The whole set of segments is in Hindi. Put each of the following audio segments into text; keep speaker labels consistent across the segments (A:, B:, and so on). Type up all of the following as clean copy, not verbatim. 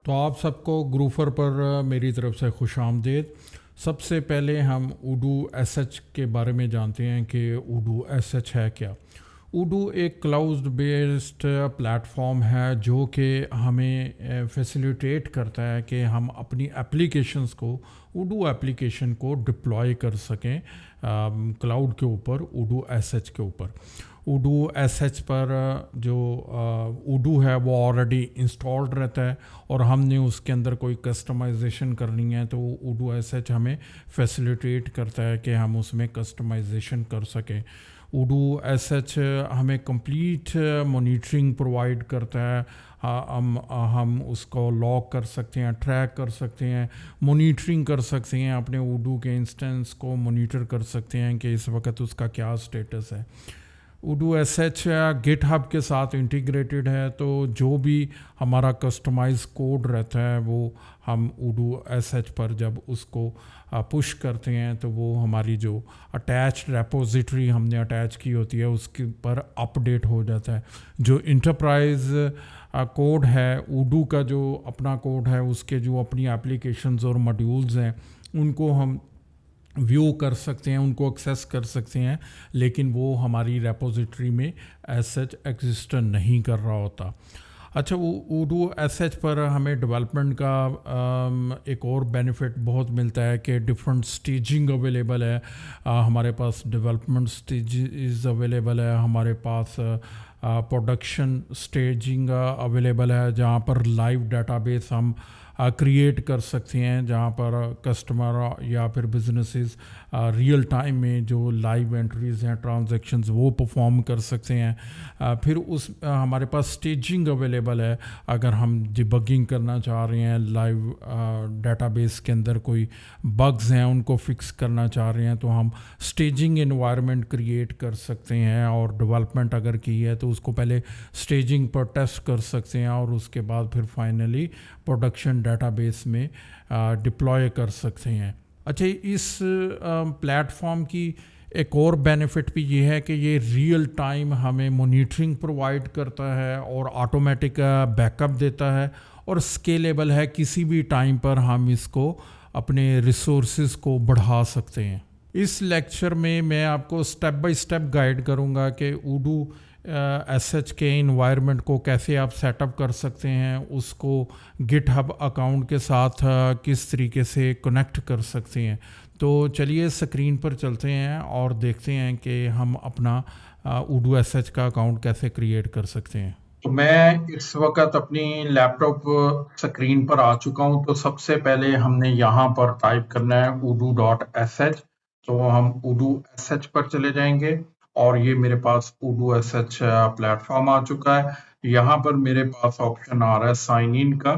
A: तो आप सबको ग्रूफर पर मेरी तरफ से खुश आमदीद। सबसे पहले हम उडू एस एच के बारे में जानते हैं कि उडू एस एच है क्या। उडू एक क्लाउड बेस्ड प्लेटफॉर्म है जो कि हमें फैसिलिटेट करता है कि हम अपनी एप्लीकेशंस को उडू एप्लीकेशन को डिप्लॉय कर सकें क्लाउड के ऊपर, उडू एस एच के ऊपर। उडू एस एच पर जो उडू है वो ऑलरेडी इंस्टॉल्ड रहता है और हमने उसके अंदर कोई कस्टमाइजेशन करनी है तो उडू एस एच हमें फैसिलिटेट करता है कि हम उसमें कस्टमाइजेशन कर सकें। उडू एस एच हमें कंप्लीट मॉनिटरिंग प्रोवाइड करता है। हम उसको लॉग कर सकते हैं, ट्रैक कर सकते हैं, मॉनिटरिंग कर सकते हैं, अपने उडू के इंस्टेंस को मॉनिटर कर सकते हैं कि इस वक्त उसका क्या स्टेटस है। उडू एस एच गिटहब के साथ इंटीग्रेटेड है, तो जो भी हमारा कस्टमाइज कोड रहता है वो हम उडू एस एच पर जब उसको पुश करते हैं तो वो हमारी जो अटैच्ड रेपोजिटरी हमने अटैच की होती है उसके पर अपडेट हो जाता है। जो इंटरप्राइज कोड है, उडू का जो अपना कोड है, उसके जो अपनी एप्लीकेशंस और मॉड्यूल्स हैं उनको हम व्यू कर सकते हैं, उनको एक्सेस कर सकते हैं, लेकिन वो हमारी रेपोजिटरी में एज सच एग्जिस्ट नहीं कर रहा होता। अच्छा, वो उडू एस एच पर हमें डेवलपमेंट का एक और बेनिफिट बहुत मिलता है कि डिफरेंट स्टेजिंग अवेलेबल है। हमारे पास डेवलपमेंट स्टेजेस अवेलेबल है, हमारे पास प्रोडक्शन स्टेजिंग अवेलेबल है जहाँ पर लाइव डाटाबेस हम क्रिएट कर सकते हैं, जहाँ पर कस्टमर या फिर बिजनेसेस रियल टाइम में जो लाइव एंट्रीज हैं, ट्रांजैक्शंस, वो परफॉर्म कर सकते हैं। फिर उस हमारे पास स्टेजिंग अवेलेबल है। अगर हम डिबगिंग करना चाह रहे हैं, लाइव डाटाबेस के अंदर कोई बग्स हैं उनको फिक्स करना चाह रहे हैं, तो हम स्टेजिंग एनवायरनमेंट क्रिएट कर सकते हैं और डेवलपमेंट अगर की है तो उसको पहले स्टेजिंग पर टेस्ट कर सकते हैं और उसके बाद फिर फाइनली प्रोडक्शन डेटाबेस में डिप्लॉय कर सकते हैं। अच्छा, इस प्लेटफॉर्म की एक और बेनिफिट भी ये है कि ये रियल टाइम हमें मॉनिटरिंग प्रोवाइड करता है और ऑटोमेटिक बैकअप देता है और स्केलेबल है। किसी भी टाइम पर हम इसको अपने रिसोर्सेज को बढ़ा सकते हैं। इस लेक्चर में मैं आपको स्टेप बाय स्टेप गाइड करूँगा कि उडू एस एच के इन्वायरमेंट को कैसे आप सेटअप कर सकते हैं, उसको गिटहब अकाउंट के साथ किस तरीके से कनेक्ट कर सकते हैं। तो चलिए स्क्रीन पर चलते हैं और देखते हैं कि हम अपना उडू एस एच का अकाउंट कैसे क्रिएट कर सकते हैं।
B: तो मैं इस वक्त अपनी लैपटॉप स्क्रीन पर आ चुका हूं। तो सबसे पहले हमने यहाँ पर टाइप करना है udo.sh। तो हम udo.sh पर चले जाएंगे और ये मेरे पास udo.sh प्लेटफॉर्म आ चुका है। यहाँ पर मेरे पास ऑप्शन आ रहा है साइन इन का।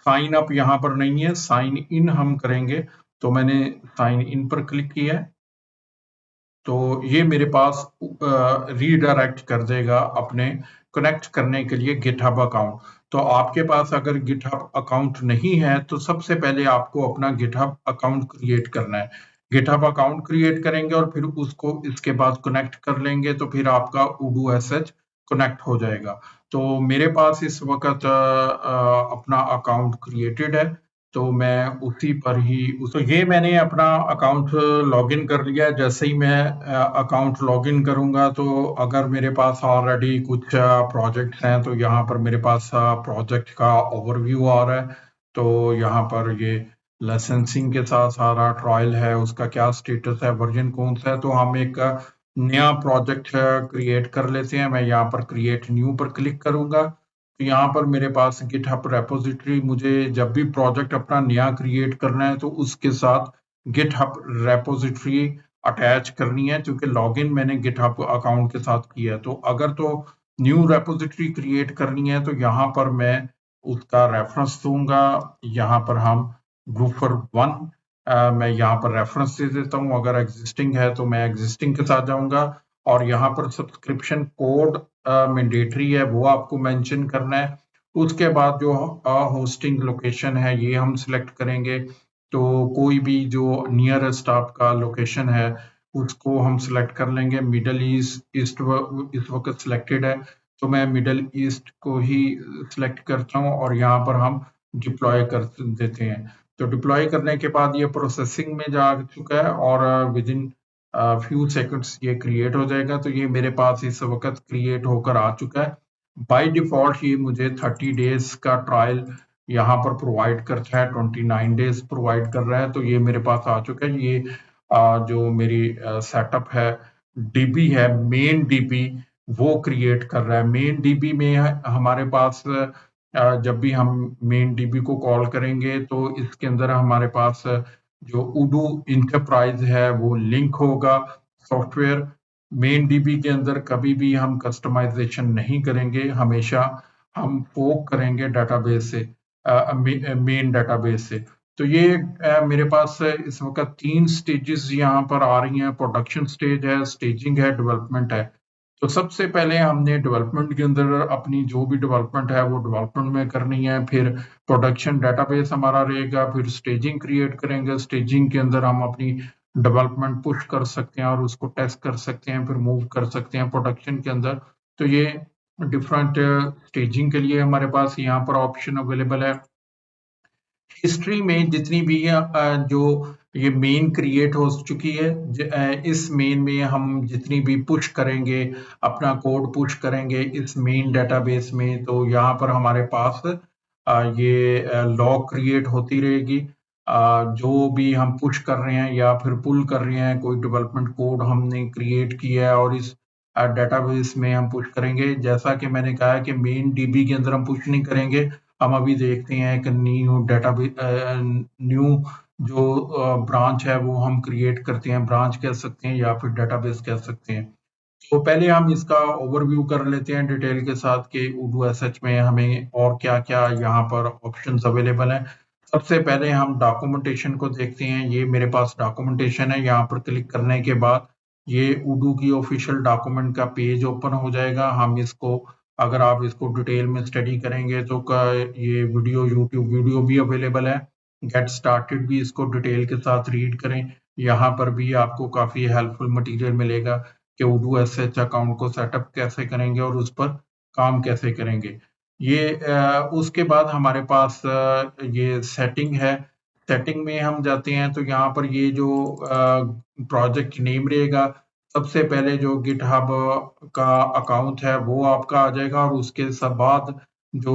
B: साइन अप यहाँ पर नहीं है, साइन इन हम करेंगे। तो मैंने साइन इन पर क्लिक किया है, तो ये मेरे पास रीडायरेक्ट कर देगा अपने कनेक्ट करने के लिए गिटहब अकाउंट। तो आपके पास अगर गिटहब अकाउंट नहीं है तो सबसे पहले आपको अपना गिटहब अकाउंट क्रिएट करना है। गिटहब अकाउंट क्रिएट करेंगे और फिर उसको इसके बाद कनेक्ट कर लेंगे तो फिर आपका उडू एसएच कनेक्ट हो जाएगा। तो मेरे पास इस वक्त अपना अकाउंट क्रिएटेड है, तो मैं उसी पर ही तो ये मैंने अपना अकाउंट लॉगिन कर लिया। जैसे ही मैं अकाउंट लॉगिन करूंगा तो अगर मेरे पास ऑलरेडी कुछ प्रोजेक्ट्स हैं तो यहाँ पर मेरे पास प्रोजेक्ट का ओवरव्यू आ रहा है। तो यहाँ पर ये लाइसेंसिंग के साथ सारा ट्रायल है, उसका क्या स्टेटस है, वर्जन कौन सा है। तो हम एक नया प्रोजेक्ट क्रिएट कर लेते हैं। मैं यहाँ पर क्रिएट न्यू पर क्लिक करूंगा। तो यहाँ पर मेरे पास गिटहब रेपोजिटरी, मुझे जब भी प्रोजेक्ट अपना नया क्रिएट करना है तो उसके साथ गिटहब रेपोजिटरी अटैच करनी है, क्योंकि लॉगिन मैंने गिटहब अकाउंट के साथ किया है। तो अगर तो न्यू रेपोजिटरी क्रिएट करनी है तो यहाँ पर मैं उसका रेफरेंस दूंगा। यहाँ पर हम ग्रूफर 1 मैं यहाँ पर रेफरेंस दे देता हूँ। अगर एग्जिस्टिंग है तो मैं एग्जिस्टिंग के साथ जाऊंगा और यहाँ पर सब्सक्रिप्शन कोड मैंडेटरी है, वो आपको मेंशन करना है। उसके बाद जो होस्टिंग लोकेशन है ये हम सिलेक्ट करेंगे। तो कोई भी जो नियरेस्ट आपका लोकेशन है उसको हम सिलेक्ट कर लेंगे। मिडल ईस्ट इस वक्त सिलेक्टेड है, तो मैं मिडल ईस्ट को ही सिलेक्ट करता हूँ और यहाँ पर हम डिप्लॉय कर देते हैं। तो डिप्लॉय करने के बाद ये प्रोसेसिंग में जा चुका है और विद इन फ्यू सेकंड्स ये क्रिएट हो जाएगा। तो ये मेरे पास इस वक़्त क्रिएट होकर आ चुका है। बाय डिफ़ॉल्ट ये मुझे 30 डेज़ का ट्रायल यहाँ पर प्रोवाइड करता है, 29 डेज़ प्रोवाइड कर रहा है। तो ये मेरे पास आ चुका है। ये जो मेरी सेटअप है, डीबी है, मेन डीबी वो क्रिएट कर रहा है। मेन डीबी में हमारे पास जब भी हम मेन डीबी को कॉल करेंगे तो इसके अंदर हमारे पास जो उडू इंटरप्राइज है वो लिंक होगा सॉफ्टवेयर। मेन डीबी के अंदर कभी भी हम कस्टमाइजेशन नहीं करेंगे, हमेशा हम पोक करेंगे डेटाबेस से, मेन डेटाबेस से। तो ये मेरे पास इस वक्त 3 स्टेजेस यहाँ पर आ रही हैं। प्रोडक्शन स्टेज है, स्टेजिंग है, डेवलपमेंट है। तो सबसे पहले हमने डेवलपमेंट के अंदर अपनी जो भी डेवलपमेंट है वो डेवलपमेंट में करनी है। फिर प्रोडक्शन डेटाबेस हमारा रहेगा, फिर स्टेजिंग क्रिएट करेंगे। स्टेजिंग के अंदर हम अपनी डेवलपमेंट पुश कर सकते हैं और उसको टेस्ट कर सकते हैं, फिर मूव कर सकते हैं प्रोडक्शन के अंदर। तो ये डिफरेंट स्टेजिंग के लिए हमारे पास यहाँ पर ऑप्शन अवेलेबल है। हिस्ट्री में जितनी भी जो ये मेन क्रिएट हो चुकी है, इस मेन में हम जितनी भी पुश करेंगे, अपना कोड पुश करेंगे इस मेन डेटाबेस में, तो यहाँ पर हमारे पास ये लॉग क्रिएट होती रहेगी। जो भी हम पुश कर रहे हैं या फिर पुल कर रहे हैं, कोई डेवलपमेंट कोड हमने क्रिएट किया है और इस डेटाबेस में हम पुश करेंगे। जैसा कि मैंने कहा कि मेन डीबी के अंदर हम पुश नहीं करेंगे, हम अभी देखते हैं एक न्यू जो ब्रांच है वो हम क्रिएट करते हैं, ब्रांच कह सकते हैं या फिर डेटाबेस कह सकते हैं। तो पहले हम इसका ओवरव्यू कर लेते हैं डिटेल के साथ कि उडू एसएच में हमें और क्या-क्या यहाँ पर ऑप्शंस अवेलेबल हैं। सबसे पहले हम डॉक्यूमेंटेशन को देखते हैं। ये मेरे पास डॉक्यूमेंटेशन है। यहाँ पर क्लिक करने के बाद ये उडू की ऑफिशियल डॉक्यूमेंट का पेज ओपन हो जाएगा। हम इसको, अगर आप इसको डिटेल में स्टडी करेंगे तो ये वीडियो, यूट्यूब वीडियो भी अवेलेबल है। गेट स्टार्टेड भी इसको डिटेल के साथ रीड करें। यहाँ पर भी आपको काफ़ी हेल्पफुल मटेरियल मिलेगा कि उडू एसएच अकाउंट को सेटअप कैसे करेंगे और उस पर काम कैसे करेंगे। ये उसके बाद हमारे पास ये सेटिंग है। सेटिंग में हम जाते हैं तो यहाँ पर ये जो प्रोजेक्ट नेम रहेगा, सबसे पहले जो गिटहब का अकाउंट है वो आपका आ जाएगा और उसके सब बाद जो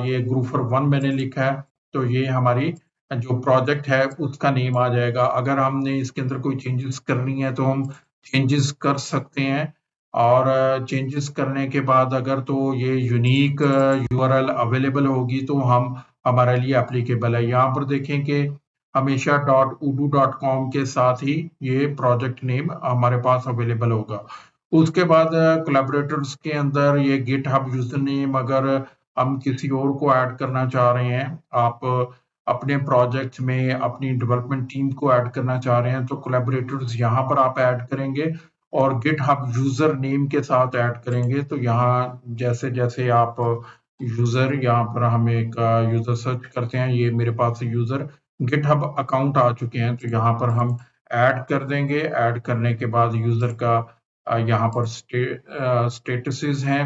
B: ये ग्रूफर 1 मैंने लिखा है, तो ये हमारी जो प्रोजेक्ट है उसका नेम आ जाएगा। अगर हमने इसके अंदर कोई चेंजेस करनी है तो हम चेंजेस कर सकते हैं और चेंजेस करने के बाद अगर तो ये यूनिक यूआरएल अवेलेबल होगी तो हम हमारे लिए एप्लीकेबल है। यहाँ पर देखें कि हमेशा .udu.com के साथ ही ये प्रोजेक्ट नेम हमारे पास अवेलेबल होगा। उसके बाद कोलैबोरेटर्स के अंदर ये गिटहब यूजर नेम, अगर हम किसी और को ऐड करना चाह रहे हैं, आप अपने प्रोजेक्ट में अपनी डेवलपमेंट टीम को ऐड करना चाह रहे हैं तो कोलैबोरेटर्स यहाँ पर आप ऐड करेंगे और गिटहब यूजर नेम के साथ ऐड करेंगे। तो यहाँ जैसे जैसे आप यूजर, यहाँ पर हम एक यूजर सर्च करते हैं, ये मेरे पास यूजर गिटहब अकाउंट आ चुके हैं तो यहाँ पर हम ऐड कर देंगे। ऐड करने के बाद यूजर का यहाँ पर स्टेटसेस हैं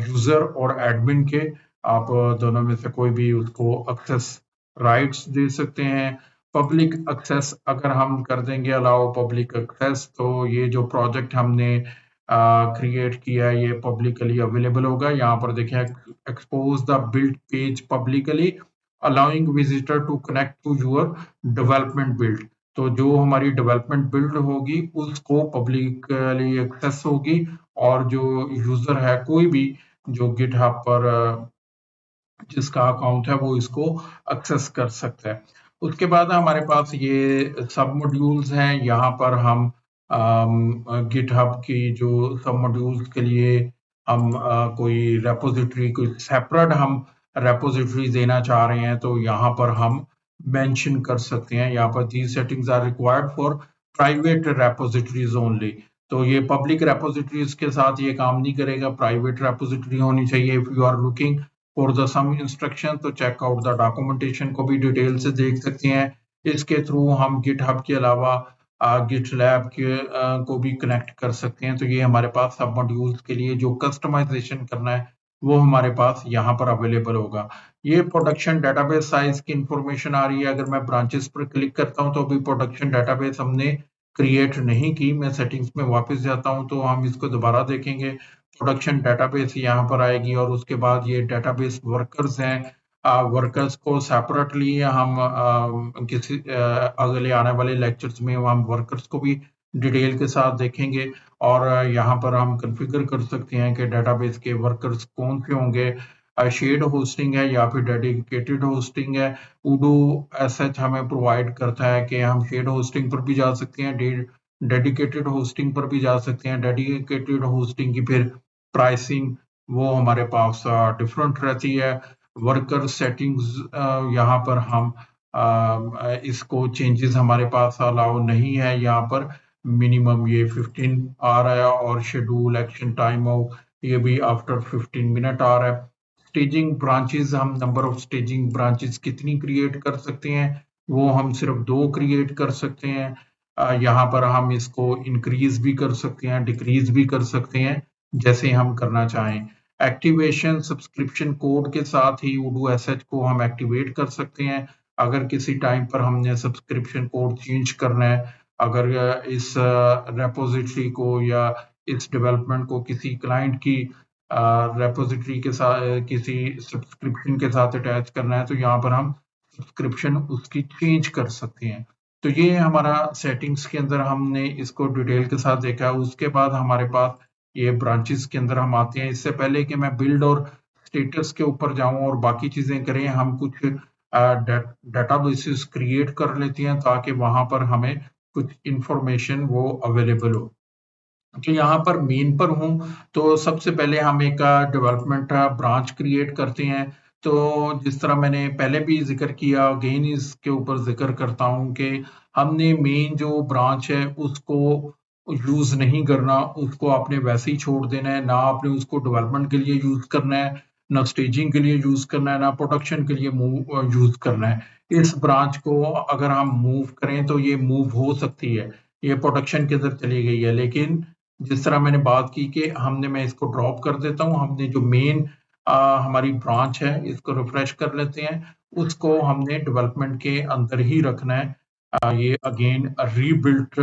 B: यूजर और एडमिन के। आप दोनों में से कोई भी उसको एक्सेस राइट्स दे सकते हैं। पब्लिक एक्सेस अगर हम कर देंगे, अलाउ पब्लिक एक्सेस, तो ये जो प्रोजेक्ट हमने क्रिएट किया है ये पब्लिकली अवेलेबल होगा। यहाँ पर देखें, expose the build page publicly, allowing visitor to connect to your development build. तो जो हमारी डेवलपमेंट बिल्ड होगी उसको पब्लिकली एक्सेस होगी और जो यूजर है कोई भी जो गिटहब पर जिसका अकाउंट है वो इसको एक्सेस कर सकता है। उसके बाद हमारे पास ये सब मॉड्यूल्स हैं। यहाँ पर हम गिटहब की जो सब मॉड्यूल्स के लिए हम कोई रेपोजिटरी, कोई सेपरेट हम रेपोजिटरी देना चाह रहे हैं तो यहाँ पर हम मेंशन कर सकते हैं। यहाँ पर these settings are required for private repositories only. तो ये पब्लिक रेपोजिटरीज के साथ ये काम नहीं करेगा, प्राइवेट रेपोजिटरी होनी चाहिए। If you are looking for the some instruction तो चेक आउट द डॉक्यूमेंटेशन को भी डिटेल से देख सकते हैं। इसके थ्रू हम गिटहब के अलावा गिटलैब के को भी कनेक्ट कर सकते हैं। तो ये हमारे पास सब मॉड्यूल्स के लिए जो कस्टमाइजेशन करना है वो हमारे पास यहाँ पर अवेलेबल होगा। ये प्रोडक्शन डेटाबेस साइज की इंफॉर्मेशन आ रही है। अगर मैं ब्रांचेस पर क्लिक करता हूँ तो अभी प्रोडक्शन डेटाबेस हमने क्रिएट नहीं की। मैं सेटिंग्स में वापस जाता हूँ तो हम इसको दोबारा देखेंगे। प्रोडक्शन डेटाबेस यहाँ पर आएगी और उसके बाद ये डेटाबेस वर्कर्स हैं। वर्कर्स को सेपरेटली हम किसी अगले आने वाले लेक्चर्स में हम वर्कर्स को भी डिटेल के साथ देखेंगे और यहाँ पर हम कॉन्फ़िगर कर सकते हैं कि डेटाबेस के वर्कर्स कौन से होंगे। शेयर्ड होस्टिंग है या फिर डेडिकेटेड होस्टिंग है। उडू एसएच हमें प्रोवाइड करता है कि हम शेयर्ड होस्टिंग पर भी जा सकते हैं, डेडिकेटेड होस्टिंग पर भी जा सकते हैं। डेडिकेटेड होस्टिंग की फिर प्राइसिंग वो हमारे पास डिफरेंट रहती है। वर्कर सेटिंग्स यहाँ पर हम इसको चेंजेस हमारे पास अलाउ नहीं है। यहाँ पर मिनिमम ये 15 आ रहा है और शेड्यूल एक्शन टाइम ऑफ ये भी आफ्टर 15 मिनट आ रहा है। स्टेजिंग ब्रांचेस हम नंबर ऑफ स्टेजिंग ब्रांचेस कितनी क्रिएट कर सकते हैं, वो हम सिर्फ 2 क्रिएट कर सकते हैं। यहाँ पर हम इसको इंक्रीज भी कर सकते हैं, डिक्रीज भी कर सकते हैं, जैसे हम करना चाहें। एक्टिवेशन सब्सक्रिप्शन कोड के साथ ही उडू एसएच को हम एक्टिवेट कर सकते हैं। अगर किसी टाइम पर हमने सब्सक्रिप्शन कोड चेंज करना है, अगर इस रेपोजिटरी को या इस डेवलपमेंट को किसी क्लाइंट की रेपोजिटरी के साथ किसी सब्सक्रिप्शन के साथ अटैच करना है तो यहाँ पर हम सब्सक्रिप्शन उसकी चेंज कर सकते हैं। तो ये हमारा सेटिंग्स के अंदर हमने इसको डिटेल के साथ देखा है। उसके बाद हमारे पास ये ब्रांचेस के अंदर हम आते हैं। इससे पहले कि मैं बिल्ड और स्टेटस के ऊपर जाऊं और बाकी चीजें करें, हम कुछ डेटाबेसेस क्रिएट कर लेते हैं ताकि वहां पर हमें कुछ इंफॉर्मेशन वो अवेलेबल हो। तो यहाँ पर मेन पर हूँ तो सबसे पहले हम एक डेवलपमेंट ब्रांच क्रिएट करते हैं। तो जिस तरह मैंने पहले भी जिक्र किया, अगेन इसके ऊपर जिक्र करता हूँ कि हमने मेन जो ब्रांच है उसको यूज नहीं करना, उसको आपने वैसे ही छोड़ देना है। ना आपने उसको डेवलपमेंट के लिए यूज करना है, ना स्टेजिंग के लिए यूज करना है, ना प्रोडक्शन के लिए यूज करना है। इस ब्रांच को अगर हम मूव करें तो ये मूव हो सकती है, ये प्रोडक्शन के अंदर चली गई है। लेकिन जिस तरह मैंने बात की कि मैं इसको ड्रॉप कर देता हूँ। हमने जो मेन हमारी ब्रांच है इसको रिफ्रेश कर लेते हैं, उसको हमने डेवलपमेंट के अंदर ही रखना है। ये अगेन रीबिल्ट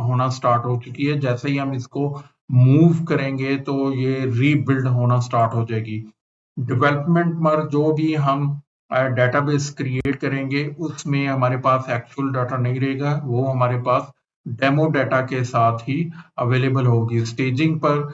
B: होना स्टार्ट हो चुकी है। जैसे ही हम इसको मूव करेंगे तो ये रीबिल्ड होना स्टार्ट हो जाएगी। डेवलपमेंट पर जो भी हम डेटाबेस क्रिएट करेंगे उसमें हमारे पास एक्चुअल डाटा नहीं रहेगा, वो हमारे पास डेमो डाटा के साथ ही अवेलेबल होगी। स्टेजिंग पर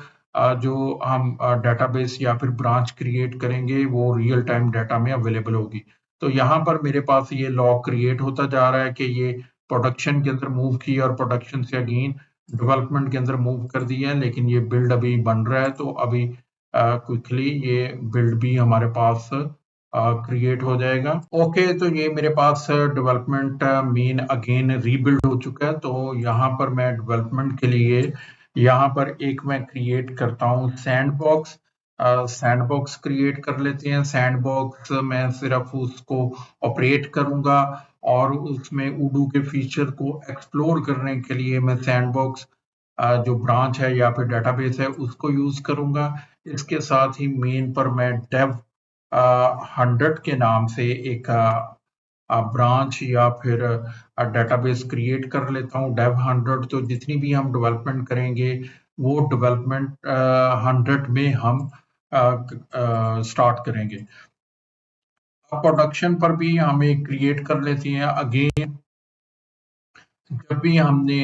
B: जो हम डेटाबेस या फिर ब्रांच क्रिएट करेंगे वो रियल टाइम डाटा में अवेलेबल होगी। तो यहाँ पर मेरे पास ये लॉग क्रिएट होता जा रहा है कि ये प्रोडक्शन के अंदर मूव किया और प्रोडक्शन से अगेन डेवलपमेंट के अंदर मूव कर दिया है, लेकिन ये बिल्ड अभी बन रहा है। तो अभी क्विकली ये बिल्ड भी हमारे पास क्रिएट हो जाएगा। ओके, तो ये मेरे पास डेवलपमेंट मेन अगेन रीबिल्ड हो चुका है। तो यहाँ पर मैं डेवलपमेंट के लिए यहाँ पर एक मैं क्रिएट करता हूँ सैंडबॉक्स। सैंडबॉक्स क्रिएट कर लेते हैं। सैंडबॉक्स मैं सिर्फ उसको ऑपरेट करूंगा और उसमें उडू के फीचर को एक्सप्लोर करने के लिए मैं सैंडबॉक्स जो ब्रांच है या फिर डेटाबेस है उसको यूज करूंगा। इसके साथ ही मेन पर मैं डेव 100 के नाम से एक ब्रांच या फिर डेटाबेस क्रिएट कर लेता हूँ डेव 100। तो जितनी भी हम डेवलपमेंट करेंगे वो डेवलपमेंट 100 में हम स्टार्ट करेंगे। प्रोडक्शन पर भी हमें क्रिएट कर लेती हैं। अगेन जब भी हमने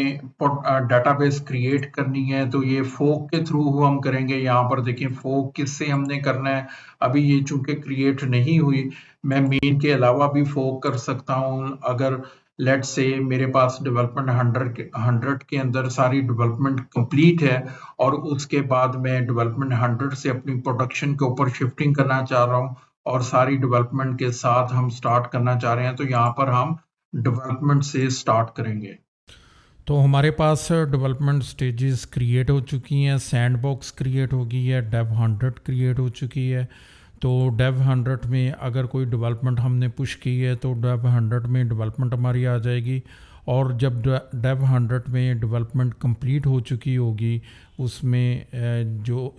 B: डेटाबेस क्रिएट करनी है तो ये फोक के थ्रू हम करेंगे। यहाँ पर देखिए फोक किससे हमने करना है, अभी ये चूंकि क्रिएट नहीं हुई, मैं मेन के अलावा भी फोक कर सकता हूँ। अगर लेट से मेरे पास डेवलपमेंट 100 के अंदर सारी डेवलपमेंट कंप्लीट है और उसके बाद मैं डेवलपमेंट 100 से अपनी प्रोडक्शन के ऊपर शिफ्टिंग करना चाह रहा हूँ और सारी डेवलपमेंट के साथ हम स्टार्ट करना चाह रहे हैं, तो यहाँ पर हम डेवलपमेंट से स्टार्ट करेंगे।
A: तो हमारे पास डेवलपमेंट स्टेजेस क्रिएट हो चुकी हैं, सैंडबॉक्स क्रिएट हो गई है, डेव 100 क्रिएट हो चुकी है। तो डेव 100 में अगर कोई डेवलपमेंट हमने पुश की है तो डेव 100 में डेवलपमेंट हमारी आ जाएगी और जब डेव 100 में डेवलपमेंट कंप्लीट हो चुकी होगी, उसमें जो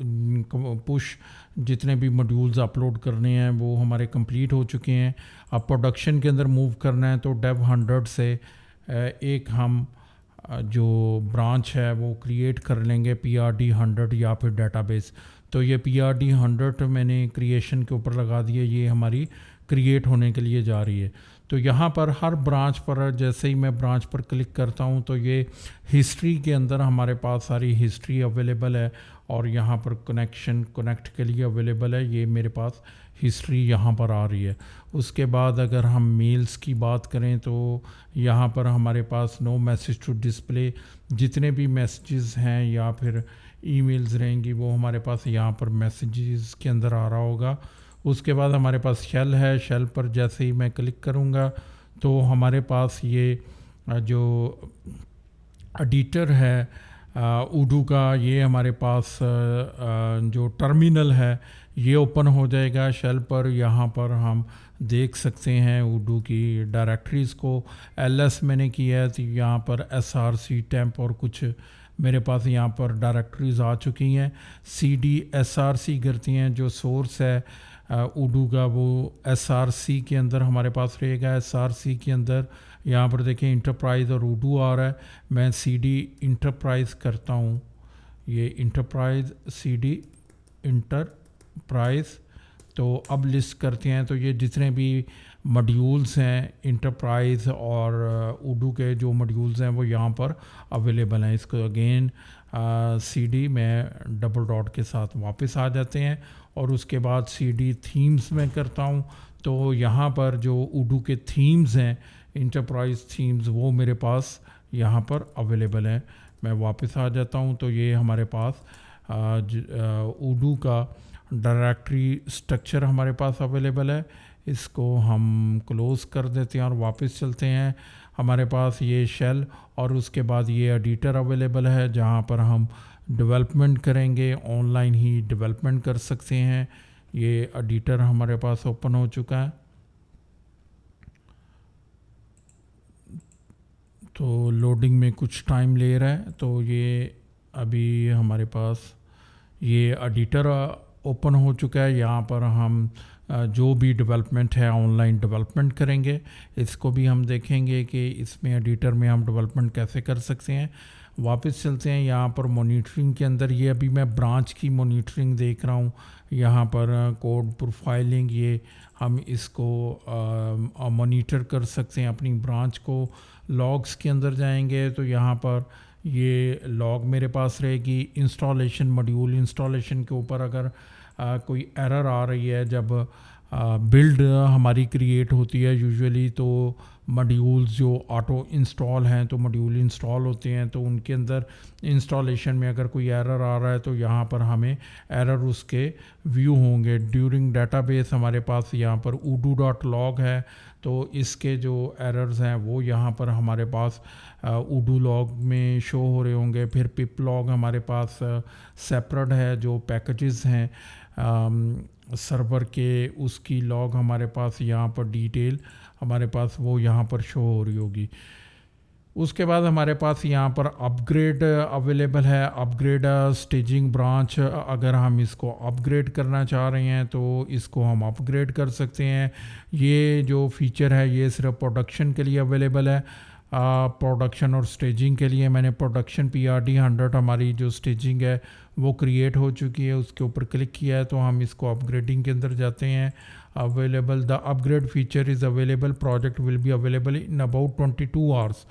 A: पुश जितने भी मॉड्यूल्स अपलोड करने हैं वो हमारे कंप्लीट हो चुके हैं। अब प्रोडक्शन के अंदर मूव करना है तो डेव 100 से एक हम जो ब्रांच है वो क्रिएट कर लेंगे PRD 100 या फिर डेटाबेस। तो ये PRD 100 मैंने क्रिएशन के ऊपर लगा दिया, ये हमारी क्रिएट होने के लिए जा रही है। तो यहाँ पर हर ब्रांच पर जैसे ही मैं ब्रांच पर क्लिक करता हूँ तो ये हिस्ट्री के अंदर हमारे पास सारी हिस्ट्री अवेलेबल है, और यहाँ पर कनेक्ट के लिए अवेलेबल है, ये मेरे पास हिस्ट्री यहाँ पर आ रही है। उसके बाद अगर हम मेल्स की बात करें तो यहाँ पर हमारे पास नो मैसेज टू डिस्प्ले, जितने भी मैसेजेस हैं या फिर ईमेल्स रहेंगी वो हमारे पास यहाँ पर मैसेजेस के अंदर आ रहा होगा। उसके बाद हमारे पास शेल है, शेल पर जैसे ही मैं क्लिक करूँगा तो हमारे पास ये जो एडिटर है उडू का, ये हमारे पास जो टर्मिनल है ये ओपन हो जाएगा शेल पर। यहाँ पर हम देख सकते हैं उडू की डायरेक्टरीज़ को। LS मैंने किया है तो यहाँ पर SRC टेम्प और कुछ मेरे पास यहाँ पर डायरेक्टरीज़ आ चुकी हैं। CD SRC करती हैं, जो सोर्स है उडू का वो SRC के अंदर हमारे पास रहेगा। SRC के अंदर यहाँ पर देखें इंटरप्राइज़ और उडू आ रहा है। मैं CD इंटरप्राइज़ करता हूँ, ये इंटरप्राइज़ CD इंटरप्राइज़। तो अब लिस्ट करते हैं तो ये जितने भी मॉड्यूल्स हैं इंटरप्राइज़ और उडू के जो मॉड्यूल्स हैं वो यहाँ पर अवेलेबल हैं। इसको अगेन CD में डबल डॉट के साथ वापस आ जाते हैं, और उसके बाद CD थीम्स में करता हूँ तो यहाँ पर जो उडू के थीम्स हैं इंटरप्राइज़ थीम्स वो मेरे पास यहाँ पर अवेलेबल हैं। मैं वापस आ जाता हूँ तो ये हमारे पास उडू का डायरेक्टरी स्ट्रक्चर हमारे पास अवेलेबल है। इसको हम क्लोज़ कर देते हैं और वापस चलते हैं। हमारे पास ये शेल और उसके बाद ये एडिटर अवेलेबल है जहाँ पर हम डेवलपमेंट करेंगे, ऑनलाइन ही डेवलपमेंट कर सकते हैं। ये एडिटर हमारे पास ओपन हो चुका है। तो लोडिंग में कुछ टाइम ले रहा है, तो ये अभी हमारे पास ये एडिटर ओपन हो चुका है। यहाँ पर हम जो भी डेवलपमेंट है ऑनलाइन डेवलपमेंट करेंगे। इसको भी हम देखेंगे कि इसमें एडिटर में हम डेवलपमेंट कैसे कर सकते हैं। वापस चलते हैं यहाँ पर मॉनिटरिंग के अंदर। ये अभी मैं ब्रांच की मॉनिटरिंग देख रहा हूँ। यहाँ पर कोड प्रोफाइलिंग, ये हम इसको मॉनिटर कर सकते हैं अपनी ब्रांच को। लॉग्स के अंदर जाएंगे तो यहाँ पर ये लॉग मेरे पास रहेगी। इंस्टॉलेशन मॉड्यूल इंस्टॉलेशन के ऊपर अगर कोई एरर आ रही है जब बिल्ड हमारी क्रिएट होती है यूजुअली, तो मॉड्यूल्स जो ऑटो इंस्टॉल हैं तो मॉड्यूल इंस्टॉल होते हैं, तो उनके अंदर इंस्टॉलेशन में अगर कोई एरर आ रहा है तो यहाँ पर हमें एरर उसके व्यू होंगे। ड्यूरिंग डेटाबेस हमारे पास यहाँ पर udo.log है, तो इसके जो एरर्स हैं वो यहाँ पर हमारे पास udo log में शो हो रहे होंगे। फिर पिप लॉग हमारे पास सेपरेट है, जो पैकेजेस हैं सर्वर के, उसकी लॉग हमारे पास यहाँ पर डिटेल हमारे पास वो यहाँ पर शो हो रही होगी। उसके बाद हमारे पास यहाँ पर अपग्रेड अवेलेबल है। अपग्रेड स्टेजिंग ब्रांच, अगर हम इसको अपग्रेड करना चाह रहे हैं तो इसको हम अपग्रेड कर सकते हैं। ये जो फीचर है ये सिर्फ प्रोडक्शन के लिए अवेलेबल है। प्रोडक्शन और स्टेजिंग के लिए मैंने प्रोडक्शन PRD 100 हमारी जो स्टेजिंग है वो क्रिएट हो चुकी है, उसके ऊपर क्लिक किया है तो हम इसको अपग्रेडिंग के अंदर जाते हैं। Available the upgrade feature is available, project will be available in about 22 hours.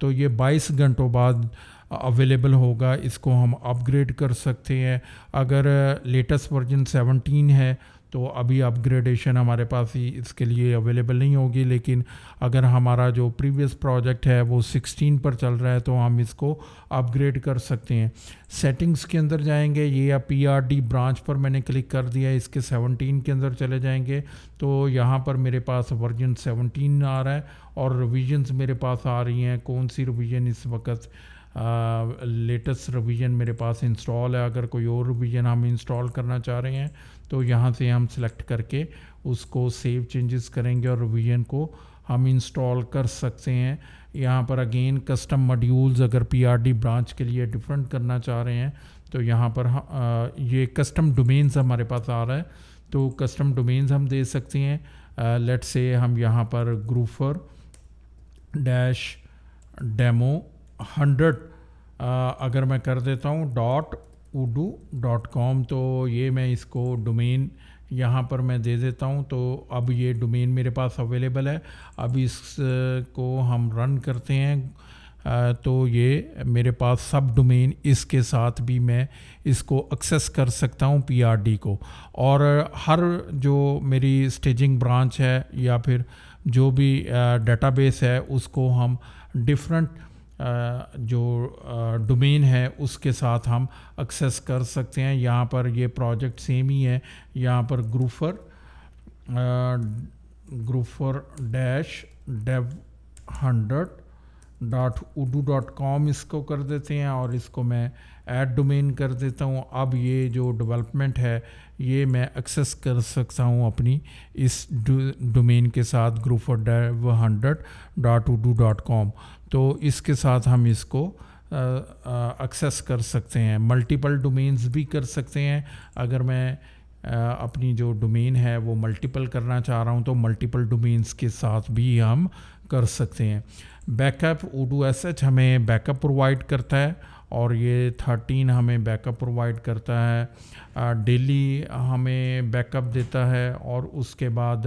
A: तो ये 22 घंटों बाद अवेलेबल होगा। इसको हम अपग्रेड कर सकते हैं। अगर लेटेस्ट वर्जन 17 है तो अभी अपग्रेडेशन हमारे पास ही इसके लिए अवेलेबल नहीं होगी, लेकिन अगर हमारा जो प्रीवियस प्रोजेक्ट है वो 16 पर चल रहा है तो हम इसको अपग्रेड कर सकते हैं। सेटिंग्स के अंदर जाएंगे, ये PRD ब्रांच पर मैंने क्लिक कर दिया, इसके 17 के अंदर चले जाएंगे तो यहाँ पर मेरे पास वर्जन 17 आ रहा है और रिविजन्स मेरे पास आ रही हैं। कौन सी रिवीजन इस वक्त लेटेस्ट रिवीजन मेरे पास इंस्टॉल है। अगर कोई और रिवीजन हम इंस्टॉल करना चाह रहे हैं तो यहाँ से हम सिलेक्ट करके उसको सेव चेंजेस करेंगे और रिवीजन को हम इंस्टॉल कर सकते हैं। यहाँ पर अगेन कस्टम मॉड्यूल्स अगर PRD ब्रांच के लिए डिफरेंट करना चाह रहे हैं तो यहाँ पर ये कस्टम डोमेन्स हमारे पास आ रहा है, तो कस्टम डोमेन्स हम दे सकते हैं। लेट्स से हम यहाँ पर ग्रूफर डैश डेमो 100 अगर मैं कर देता हूँ .udu.com, तो ये मैं इसको डोमेन यहाँ पर मैं दे देता हूँ। तो अब ये डोमेन मेरे पास अवेलेबल है। अब इसको हम रन करते हैं तो ये मेरे पास सब डोमेन इसके साथ भी मैं इसको एक्सेस कर सकता हूँ PRD को। और हर जो मेरी स्टेजिंग ब्रांच है या फिर जो भी डेटाबेस है उसको हम डिफरेंट जो डोमेन है उसके साथ हम एक्सेस कर सकते हैं। यहाँ पर ये प्रोजेक्ट सेम ही है। यहाँ पर ग्रूफर डैश dev 100.udu.com इसको कर देते हैं और इसको मैं ऐड डोमेन कर देता हूँ। अब ये जो डेवलपमेंट है ये मैं एक्सेस कर सकता हूँ अपनी इस डोमेन के साथ ग्रूफर dev 100.udu.com। तो इसके साथ हम इसको एक्सेस कर सकते हैं। मल्टीपल डोमेन्स भी कर सकते हैं। अगर मैं अपनी जो डोमेन है वो मल्टीपल करना चाह रहा हूँ तो मल्टीपल डोमेन्स के साथ भी हम कर सकते हैं। बैकअप udu sh हमें बैकअप प्रोवाइड करता है और ये 13 हमें बैकअप प्रोवाइड करता है। डेली हमें बैकअप देता है और उसके बाद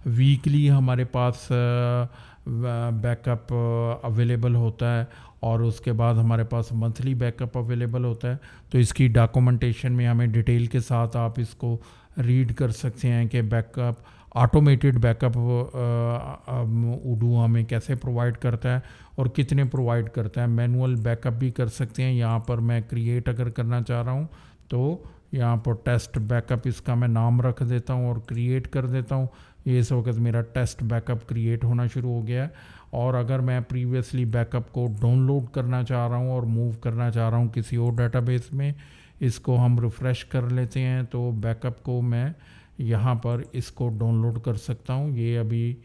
A: वीकली हमारे पास बैकअप अवेलेबल होता है और उसके बाद हमारे पास मंथली बैकअप अवेलेबल होता है। तो इसकी डॉक्यूमेंटेशन में हमें डिटेल के साथ आप इसको रीड कर सकते हैं कि बैकअप ऑटोमेटेड बैकअप udu हमें कैसे प्रोवाइड करता है और कितने प्रोवाइड करता है। मैनुअल बैकअप भी कर सकते हैं। यहाँ पर मैं क्रिएट अगर करना चाह रहा हूँ तो यहाँ पर टेस्ट बैकअप इसका मैं नाम रख देता हूँ और क्रिएट कर देता हूँ। ये इस वक्त मेरा टेस्ट बैकअप क्रिएट होना शुरू हो गया है। और अगर मैं प्रीवियसली बैकअप को डाउनलोड करना चाह रहा हूँ और मूव करना चाह रहा हूँ किसी और डेटाबेस में, इसको हम रिफ़्रेश कर लेते हैं तो बैकअप को मैं यहाँ पर इसको डाउनलोड कर सकता हूँ। ये अभी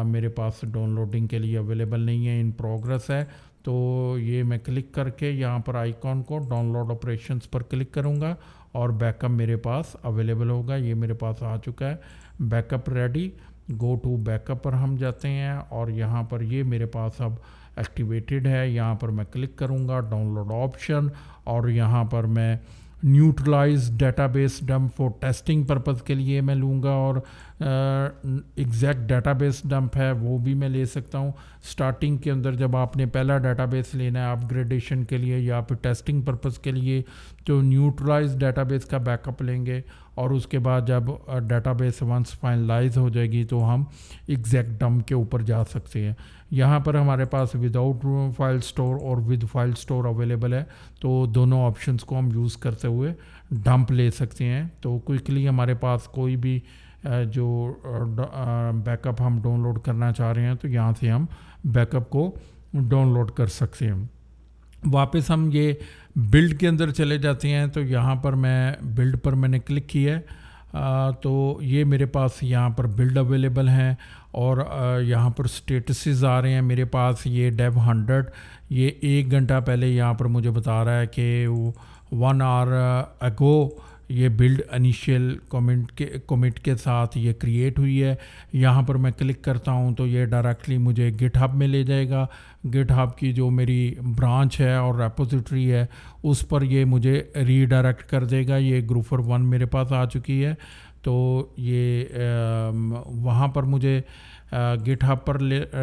A: मेरे पास डाउनलोडिंग के लिए अवेलेबल नहीं है, इन प्रोग्रेस है। तो ये मैं क्लिक करके यहाँ पर आइकॉन को डाउनलोड ऑपरेशंस पर क्लिक करूँगा और बैकअप मेरे पास अवेलेबल होगा। ये मेरे पास आ चुका है backup ready. Go to backup पर हम जाते हैं और यहाँ पर ये मेरे पास अब एक्टिवेटेड है। यहाँ पर मैं क्लिक करूँगा डाउनलोड ऑप्शन और यहाँ पर मैं neutralize database dump for testing purpose के लिए मैं लूँगा और एग्जैक्ट डेटाबेस डंप है वो भी मैं ले सकता हूँ। स्टार्टिंग के अंदर जब आपने पहला डेटाबेस लेना है अपग्रेडेशन के लिए या फिर टेस्टिंग पर्पज़ के लिए तो न्यूट्रलाइज डेटाबेस का बैकअप लेंगे और उसके बाद जब डेटाबेस वंस फाइनलाइज हो जाएगी तो हम एग्जैक्ट डंप के ऊपर जा सकते हैं। यहाँ पर हमारे पास विदाउट फाइल स्टोर और विद फाइल स्टोर अवेलेबल है, तो दोनों ऑप्शंस को हम यूज़ करते हुए डंप ले सकते हैं। तो क्विकली हमारे पास कोई भी जो बैकअप हम डाउनलोड करना चाह रहे हैं तो यहाँ से हम बैकअप को डाउनलोड कर सकते हैं। वापस हम ये बिल्ड के अंदर चले जाते हैं तो यहाँ पर मैं बिल्ड पर मैंने क्लिक किया है तो ये मेरे पास यहाँ पर बिल्ड अवेलेबल हैं और यहाँ पर स्टेटसेस आ रहे हैं मेरे पास। ये dev 100 ये 1 घंटा पहले यहाँ पर मुझे बता रहा है कि 1 आवर अगो ये बिल्ड इनिशियल कमिट के साथ ये क्रिएट हुई है। यहाँ पर मैं क्लिक करता हूँ तो ये डायरेक्टली मुझे गिटहब में ले जाएगा। गिटहब की जो मेरी ब्रांच है और रेपोजिटरी है उस पर ये मुझे रीडायरेक्ट कर देगा। ये ग्रूफर 1 मेरे पास आ चुकी है तो ये वहाँ पर मुझे गिटहब पर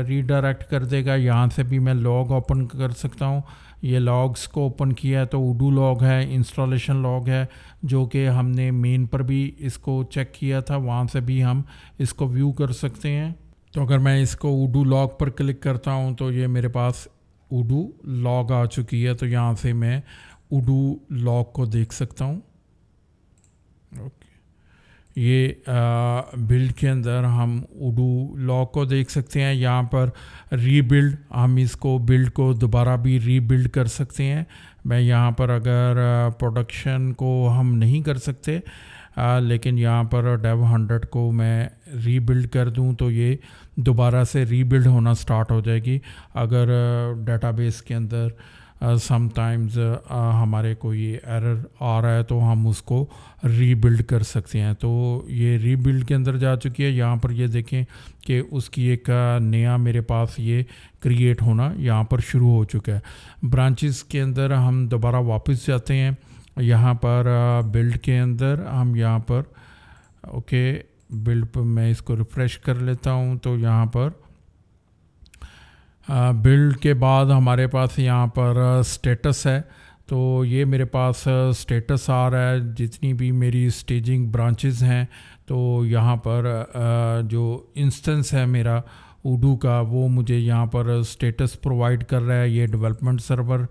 A: रीडायरेक्ट कर देगा। यहाँ से भी मैं लॉग ओपन कर सकता हूँ। ये लॉग्स को ओपन किया है तो udu लॉग है, इंस्टॉलेशन लॉग है जो कि हमने मेन पर भी इसको चेक किया था, वहाँ से भी हम इसको व्यू कर सकते हैं। तो अगर मैं इसको udu लॉग पर क्लिक करता हूँ तो ये मेरे पास udu लॉग आ चुकी है। तो यहाँ से मैं udu लॉग को देख सकता हूँ। ओके, ये बिल्ड के अंदर हम udu लॉग को देख सकते हैं। यहाँ पर रीबिल्ड, हम इसको बिल्ड को दोबारा भी रीबिल्ड कर सकते हैं। मैं यहाँ पर अगर प्रोडक्शन को हम नहीं कर सकते लेकिन यहाँ पर dev 100 को मैं रीबिल्ड कर दूँ तो ये दोबारा से रीबिल्ड होना स्टार्ट हो जाएगी। अगर डेटाबेस के अंदर समटाइम्स हमारे कोई एरर आ रहा है तो हम उसको रीबिल्ड कर सकते हैं। तो ये रीबिल्ड के अंदर जा चुकी है। यहाँ पर ये देखें कि उसकी एक नया मेरे पास ये क्रिएट होना यहाँ पर शुरू हो चुका है। ब्रांचेस के अंदर हम दोबारा वापस जाते हैं। यहाँ पर बिल्ड के अंदर हम यहाँ पर ओके बिल्ड पर मैं इसको रिफ़्रेश कर लेता हूँ। तो यहाँ पर बिल्ड के बाद हमारे पास यहाँ पर स्टेटस है। तो ये मेरे पास स्टेटस आ रहा है जितनी भी मेरी स्टेजिंग ब्रांचेस हैं। तो यहाँ पर जो इंस्टेंस है मेरा उडू का वो मुझे यहाँ पर स्टेटस प्रोवाइड कर रहा है। ये डेवलपमेंट सर्वर,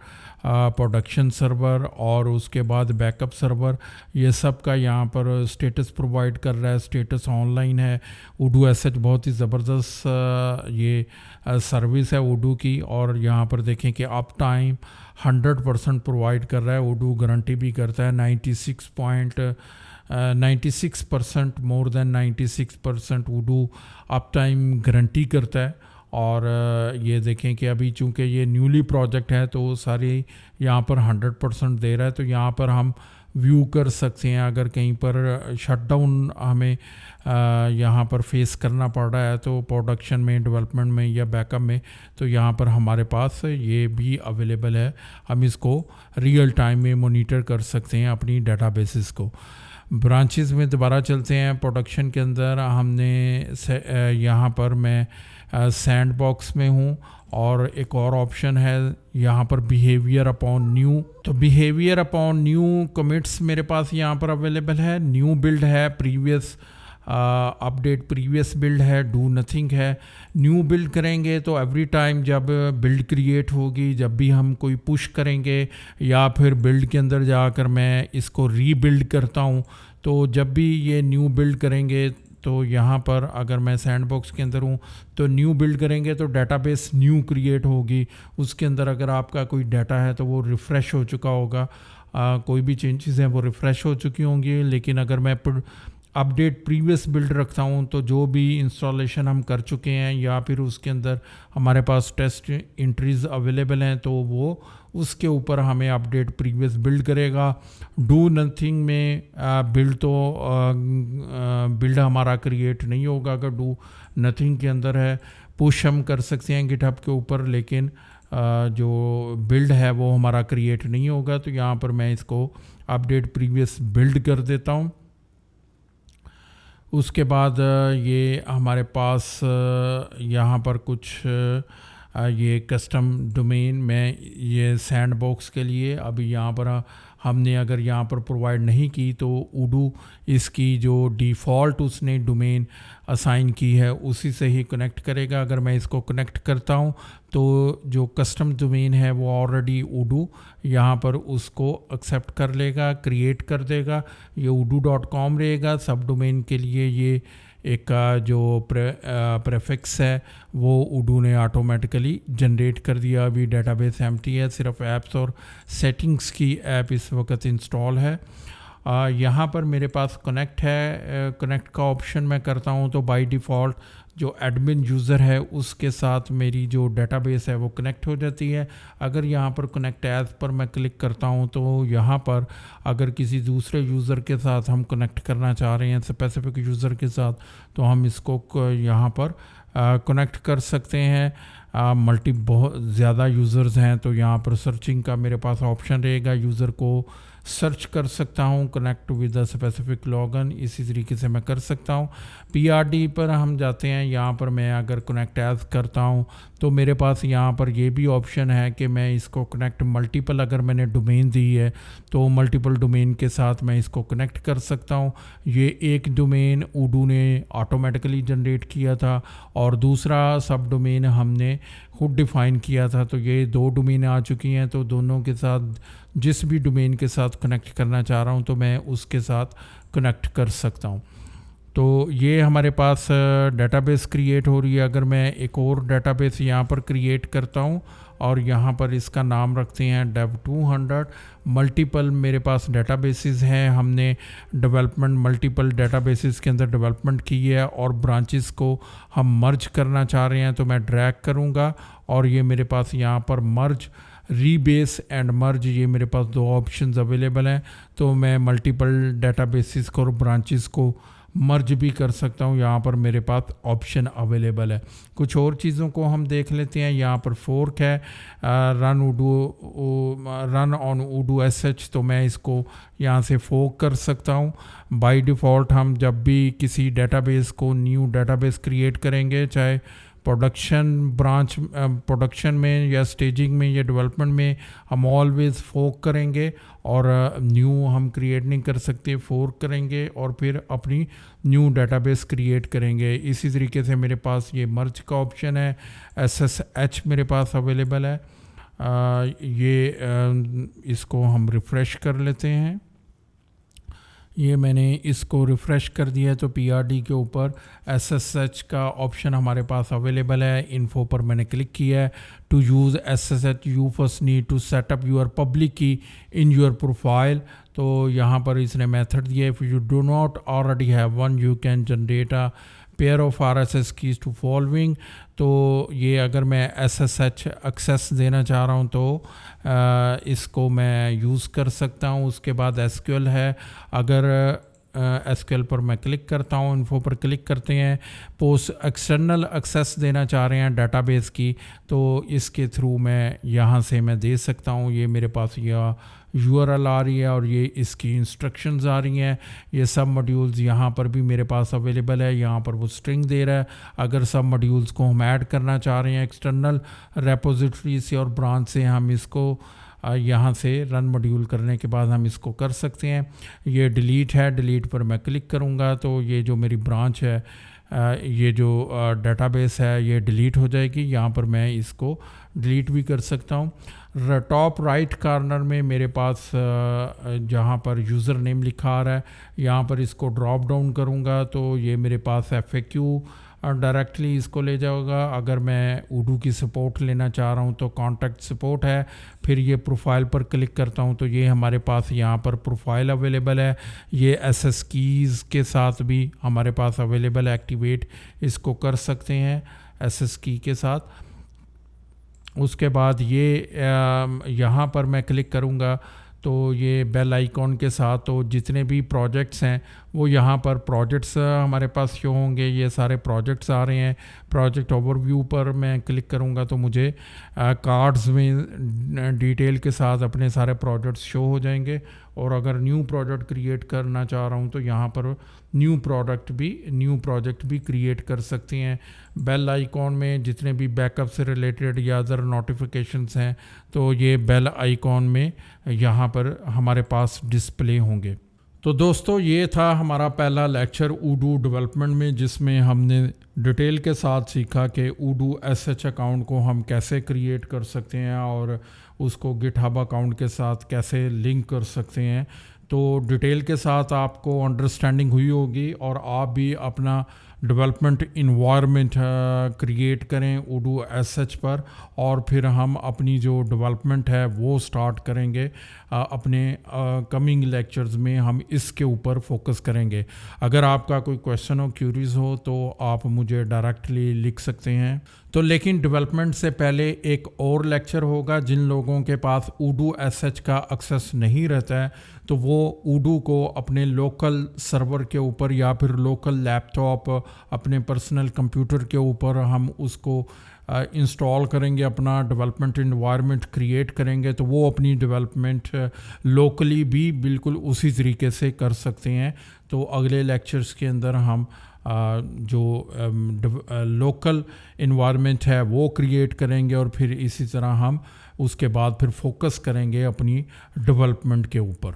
A: प्रोडक्शन सर्वर और उसके बाद बैकअप सर्वर, ये सब का यहाँ पर स्टेटस प्रोवाइड कर रहा है। स्टेटस ऑनलाइन है। उडू एसएच बहुत ही ज़बरदस्त ये सर्विस है उडू की। और यहाँ पर देखें कि अप टाइम 100% प्रोवाइड कर रहा है। उडू गारंटी भी करता है 96% मोर देन 96% उडू अप टाइम गारंटी करता है। और ये देखें कि अभी चूँकि ये न्यूली प्रोजेक्ट है तो सारी यहाँ पर 100% दे रहा है। तो यहाँ पर हम व्यू कर सकते हैं अगर कहीं पर शटडाउन हमें यहाँ पर फेस करना पड़ रहा है तो प्रोडक्शन में, डेवलपमेंट में या बैकअप में, तो यहाँ पर हमारे पास ये भी अवेलेबल है। हम इसको रियल टाइम में मॉनिटर कर सकते हैं अपनी डेटाबेसेस को। ब्रांचेस में दोबारा चलते हैं। प्रोडक्शन के अंदर हमने यहाँ पर मैं सैंडबॉक्स में हूँ और एक और ऑप्शन है यहाँ पर बिहेवियर अपॉन न्यू। तो बिहेवियर अपॉन न्यू कमिट्स मेरे पास यहाँ पर अवेलेबल है। न्यू बिल्ड है, प्रीवियस अपडेट प्रीवियस बिल्ड है, डू नथिंग है। न्यू बिल्ड करेंगे तो एवरी टाइम जब बिल्ड क्रिएट होगी, जब भी हम कोई पुश करेंगे या फिर बिल्ड के अंदर जाकर मैं इसको रीबिल्ड करता हूँ, तो जब भी ये न्यू बिल्ड करेंगे तो यहाँ पर अगर मैं सैंडबॉक्स के अंदर हूँ तो न्यू बिल्ड करेंगे तो डेटाबेस न्यू क्रिएट होगी। उसके अंदर अगर आपका कोई डाटा है तो वो रिफ़्रेश हो चुका होगा, कोई भी चेंजेस हैं वो रिफ़्रेश हो चुकी होंगी। लेकिन अगर मैं अपडेट प्रीवियस बिल्ड रखता हूँ तो जो भी इंस्टॉलेशन हम कर चुके हैं या फिर उसके अंदर हमारे पास टेस्ट एंट्रीज अवेलेबल हैं तो वो उसके ऊपर हमें अपडेट प्रीवियस बिल्ड करेगा। डू नथिंग में बिल्ड हमारा क्रिएट नहीं होगा अगर डू नथिंग के अंदर है। पुश हम कर सकते हैं गिटहब के ऊपर, लेकिन जो बिल्ड है वो हमारा क्रिएट नहीं होगा। तो यहाँ पर मैं इसको अपडेट प्रीवियस बिल्ड कर देता हूँ। उसके बाद ये हमारे पास यहाँ पर कुछ ये कस्टम डोमेन में ये सैंडबॉक्स के लिए अभी यहाँ पर हमने अगर यहाँ पर प्रोवाइड नहीं की तो उडू इसकी जो डिफ़ॉल्ट उसने डोमेन असाइन की है उसी से ही कनेक्ट करेगा। अगर मैं इसको कनेक्ट करता हूँ तो जो कस्टम डोमेन है वो ऑलरेडी उडू यहाँ पर उसको एक्सेप्ट कर लेगा, क्रिएट कर देगा। ये udu.com रहेगा। सब डोमेन के लिए ये एक जो प्रेफिक्स है वो उडू ने ऑटोमेटिकली जनरेट कर दिया। अभी डेटाबेस एम्प्टी है, सिर्फ ऐप्स और सेटिंग्स की ऐप इस वक्त इंस्टॉल है। यहाँ पर मेरे पास कनेक्ट है। कनेक्ट का ऑप्शन मैं करता हूँ तो बाय डिफ़ॉल्ट जो एडमिन यूज़र है उसके साथ मेरी जो डेटाबेस है वो कनेक्ट हो जाती है। अगर यहाँ पर कनेक्ट एज पर मैं क्लिक करता हूँ तो यहाँ पर अगर किसी दूसरे यूज़र के साथ हम कनेक्ट करना चाह रहे हैं, स्पेसिफिक यूज़र के साथ, तो हम इसको यहाँ पर कनेक्ट कर सकते हैं। बहुत ज़्यादा यूज़र्स हैं तो यहाँ पर सर्चिंग का मेरे पास ऑप्शन रहेगा। यूज़र को सर्च कर सकता हूँ connect with a specific login, इसी तरीके से मैं कर सकता हूँ। PRD पर हम जाते हैं। यहाँ पर मैं अगर कनेक्ट एज करता हूँ तो मेरे पास यहाँ पर ये भी ऑप्शन है कि मैं इसको कनेक्ट मल्टीपल, अगर मैंने डोमेन दी है तो मल्टीपल डोमेन के साथ मैं इसको कनेक्ट कर सकता हूँ। ये एक डोमेन उडू ने ऑटोमेटिकली जनरेट किया था और दूसरा सब डोमेन हमने खुद डिफ़ाइन किया था। तो ये दो डोमेन आ चुकी हैं, तो दोनों के साथ जिस भी डोमेन के साथ कनेक्ट करना चाह रहा हूँ तो मैं उसके साथ कनेक्ट कर सकता हूँ। तो ये हमारे पास डेटाबेस क्रिएट हो रही है। अगर मैं एक और डेटाबेस यहाँ पर क्रिएट करता हूँ और यहाँ पर इसका नाम रखते हैं dev 200। मल्टीपल मेरे पास डेटाबेसेस हैं, हमने डेवलपमेंट मल्टीपल डेटाबेसेस के अंदर डेवलपमेंट की है और ब्रांचेस को हम मर्ज करना चाह रहे हैं, तो मैं ड्रैग करूँगा और ये मेरे पास यहाँ पर मर्ज रीबेस एंड मर्ज, ये मेरे पास दो ऑप्शंस अवेलेबल हैं। तो मैं मल्टीपल डेटाबेसेस को और ब्रांचेस को मर्ज भी कर सकता हूँ, यहाँ पर मेरे पास ऑप्शन अवेलेबल है। कुछ और चीज़ों को हम देख लेते हैं। यहाँ पर फोर्क है, रन ऑन उडू एसएच, तो मैं इसको यहाँ से फोर्क कर सकता हूँ। बाय डिफ़ॉल्ट हम जब भी किसी डेटाबेस को न्यू डेटाबेस क्रिएट करेंगे, चाहे प्रोडक्शन में या स्टेजिंग में या डेवलपमेंट में, हम ऑलवेज़ फोर्क करेंगे और न्यू हम क्रिएट नहीं कर सकते, फोर्क करेंगे और फिर अपनी न्यू डेटाबेस क्रिएट करेंगे। इसी तरीके से मेरे पास ये मर्ज का ऑप्शन है, SSH मेरे पास अवेलेबल है। इसको हम रिफ़्रेश कर लेते हैं। ये मैंने इसको रिफ़्रेश कर दिया है तो PRD के ऊपर SSH का ऑप्शन हमारे पास अवेलेबल है। इन्फो पर मैंने क्लिक किया है। To use SSH you first need to set up your public key in your profile. तो यहाँ पर इसने मेथड दिया है, if you do not already have one you can generate a pair of RSS keys to following. तो ये अगर मैं SSH एक्सेस देना चाह रहा हूँ तो इसको मैं यूज़ कर सकता हूँ। उसके बाद SQL है, अगर SQL पर मैं क्लिक करता हूँ, इन्फो पर क्लिक करते हैं, पोस्ट एक्सटर्नल एक्सेस देना चाह रहे हैं डेटाबेस की, तो इसके थ्रू मैं यहाँ से मैं दे सकता हूँ। ये मेरे पास यह URL आ रही है और ये इसकी इंस्ट्रक्शंस आ रही हैं। ये सब मॉड्यूल्स यहाँ पर भी मेरे पास अवेलेबल है। यहाँ पर वो स्ट्रिंग दे रहा है। अगर सब मॉड्यूल्स को हम ऐड करना चाह रहे हैं एक्सटर्नल रेपोजिटरी से और ब्रांच से, हम इसको यहाँ से रन मॉड्यूल करने के बाद हम इसको कर सकते हैं। ये डिलीट है, डिलीट पर मैं क्लिक करूँगा तो ये जो मेरी ब्रांच है, ये जो डेटाबेस है, ये डिलीट हो जाएगी। यहाँ पर मैं इसको डिलीट भी कर सकता हूँ। टॉप राइट कॉर्नर में मेरे पास जहाँ पर यूज़र नेम लिखा आ रहा है, यहाँ पर इसको ड्रॉप डाउन करूँगा तो ये मेरे पास FAQ डायरेक्टली इसको ले जाएगा। अगर मैं उडू की सपोर्ट लेना चाह रहा हूँ तो कॉन्टैक्ट सपोर्ट है। फिर ये प्रोफाइल पर क्लिक करता हूँ तो ये हमारे पास यहाँ पर प्रोफाइल अवेलेबल है। ये SS कीज़ के साथ भी हमारे पास अवेलेबल है, एक्टिवेट इसको कर सकते हैं SS की के साथ। उसके बाद ये यहाँ पर मैं क्लिक करूँगा तो ये बेल आइकॉन के साथ तो जितने भी प्रोजेक्ट्स हैं वो यहाँ पर प्रोजेक्ट्स हमारे पास शो होंगे। ये सारे प्रोजेक्ट्स आ रहे हैं। प्रोजेक्ट ओवरव्यू पर मैं क्लिक करूँगा तो मुझे कार्ड्स में डिटेल के साथ अपने सारे प्रोजेक्ट्स शो हो जाएंगे। और अगर न्यू प्रोजेक्ट क्रिएट करना चाह रहा हूँ तो यहाँ पर न्यू प्रोजेक्ट भी क्रिएट कर सकते हैं। बेल आइकॉन में जितने भी बैकअप से रिलेटेड या अदर नोटिफिकेशंस हैं तो ये बेल आइकॉन में यहाँ पर हमारे पास डिस्प्ले होंगे। तो दोस्तों, ये था हमारा पहला लेक्चर उडू डेवलपमेंट में, जिसमें हमने डिटेल के साथ सीखा कि उडू SH अकाउंट को हम कैसे क्रिएट कर सकते हैं और उसको गिटहब अकाउंट के साथ कैसे लिंक कर सकते हैं। तो डिटेल के साथ आपको अंडरस्टैंडिंग हुई होगी और आप भी अपना डेवलपमेंट इन्वायरमेंट क्रिएट करें उडू SH पर, और फिर हम अपनी जो डेवलपमेंट है वो स्टार्ट करेंगे। अपने कमिंग लेक्चर्स में हम इसके ऊपर फोकस करेंगे। अगर आपका कोई क्वेश्चन हो, क्यूरीज हो, तो आप मुझे डायरेक्टली लिख सकते हैं। तो लेकिन डेवलपमेंट से पहले एक और लेक्चर होगा। जिन लोगों के पास उडू SH का एक्सेस नहीं रहता है तो वो उडू को अपने लोकल सर्वर के ऊपर या फिर लोकल लैपटॉप अपने पर्सनल कंप्यूटर के ऊपर हम उसको इंस्टॉल करेंगे, अपना डेवलपमेंट इन्वायरमेंट क्रिएट करेंगे, तो वो अपनी डेवलपमेंट लोकली भी बिल्कुल उसी तरीके से कर सकते हैं। तो अगले लेक्चर्स के अंदर हम जो लोकल इन्वायरमेंट है वो क्रिएट करेंगे और फिर इसी तरह हम उसके बाद फिर फोकस करेंगे अपनी डेवलपमेंट के ऊपर।